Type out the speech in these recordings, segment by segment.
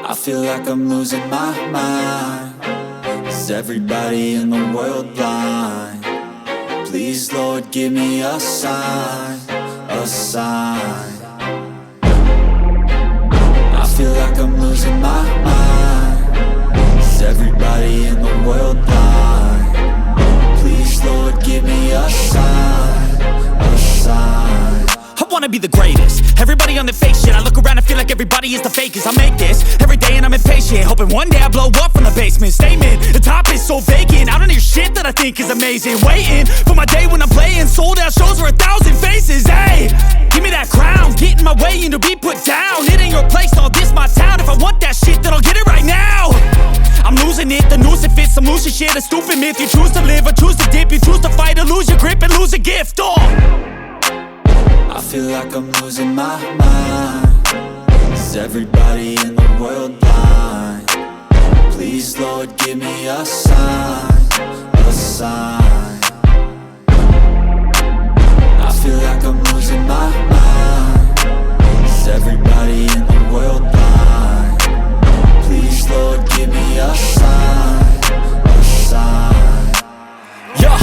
I feel like I'm losing my mind. Is everybody in the world blind? Please, Lord, give me a sign, a sign. I feel like I'm losing my mind. Is everybody in the world blind? Please, Lord, give me a sign, a sign. I wanna be the greatest. Everybody on the fake shit. I look around and feel like everybody is the fakest. I make this every day and I'm impatient, hoping one day I blow up from the basement. Statement, the top is so vacant. I don't hear shit that I think is amazing. Waiting for my day when I'm playing sold out shows for 1,000 faces. Hey, give me that crown, get in my way and to be put down. It ain't your place, no, this my town. If I want that shit, then I'll get it right now. I'm losing it, the noose it fits, some losing shit, a stupid myth. You choose to live or choose to dip, you choose to fight or lose your grip and lose a gift. I feel like I'm losing my mind. Is everybody in the world blind? Please, Lord, give me a sign, a sign. I feel like I'm losing my mind. Is everybody in the world blind? Please, Lord, give me a sign, a sign. Yeah.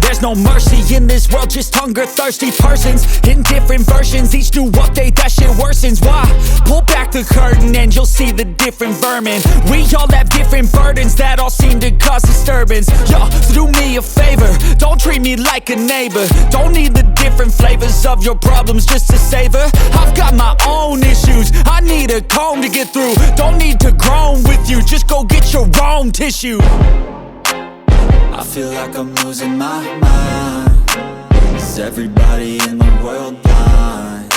There's no mercy in this world, just hunger-thirsty persons in different versions. Each new update, that shit worsens. Why? Pull back the curtain and you'll see the different vermin. We all have different burdens that all seem to cause disturbance. Yo, so do me a favor, don't treat me like a neighbor. Don't need the different flavors of your problems just to savor. I've got my own issues, I need a comb to get through. Don't need to groan with you, just go get your own tissue. I feel like I'm losing my mind. Is everybody in the world blind?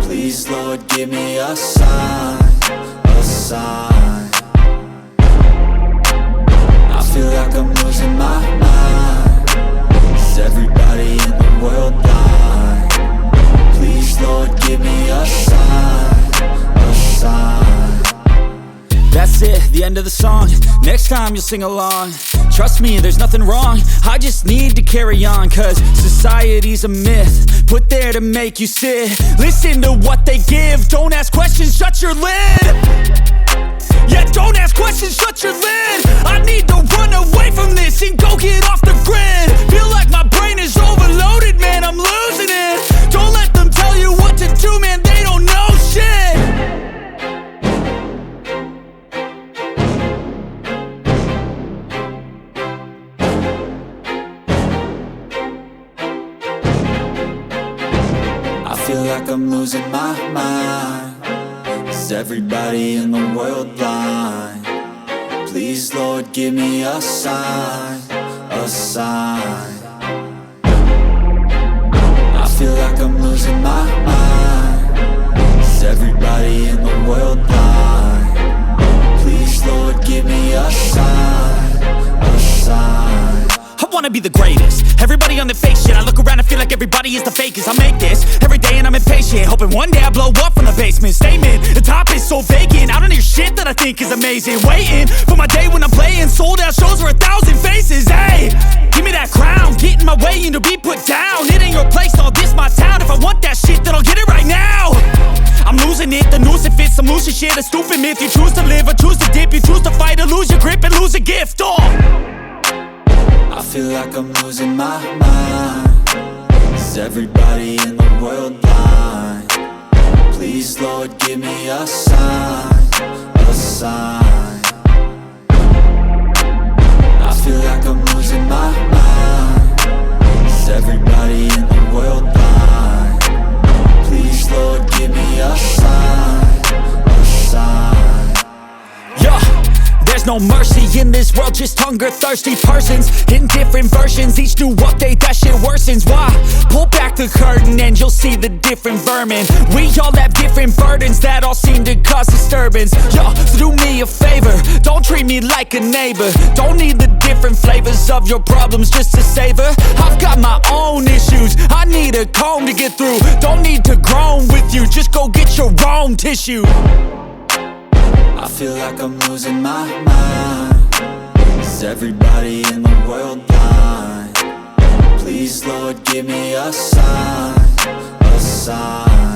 Please, Lord, give me a sign, a sign. I feel like I'm losing my mind. Is everybody in the world blind? Please, Lord, give me a sign, a sign. That's it, the end of the song. Next time you'll sing along. Trust me, there's nothing wrong. I just need to carry on, cause society's a myth put there to make you sit. Listen to what they give. Don't ask questions, shut your lid. Yeah, don't ask questions, shut your lid. I need to run away from this and go get off the grid. Feel like my brain is overloaded, man, I'm losing it. Don't let them tell you what to do, man, they don't know shit. I feel like I'm losing my mind. Is everybody in the world blind? Please, Lord, give me a sign, a sign. I feel like I'm losing my mind. Is everybody in the world blind? Please, Lord, give me a sign, a sign. I wanna be the greatest. Everybody on the fake shit. I look around and feel like everybody is the fakest. I make this every day and I'm impatient, hoping one day I blow up from the basement. Statement, the top is so vacant. I don't hear shit that I think is amazing. Waiting for my day when I'm playing sold out shows for 1,000 faces. Hey, give me that crown, get in my way and to be put down. It ain't your place, no, this my town. If I want that shit, then I'll get it right now. I'm losing it, the noose it fits, some losing shit, a stupid myth. You choose to live or choose to dip, you choose to fight or lose your grip and lose a gift. I feel like I'm losing my mind. Is everybody in the world blind? Please, Lord, give me a sign, a sign. I feel like I'm losing my mind. Is everybody in the world blind? Please, Lord, give me a sign, a sign. Yeah. There's no mercy in this world, just hunger-thirsty persons in different versions. Each new update, that shit worsens. Why? Pull back the curtain and you'll see the different vermin. We all have different burdens that all seem to cause disturbance. Yo, so do me a favor, don't treat me like a neighbor. Don't need the different flavors of your problems just to savor. I've got my own issues, I need a comb to get through. Don't need to groan with you, just go get your own tissue. I feel like I'm losing my mind. Is everybody in the world blind? Please, Lord, give me a sign, a sign.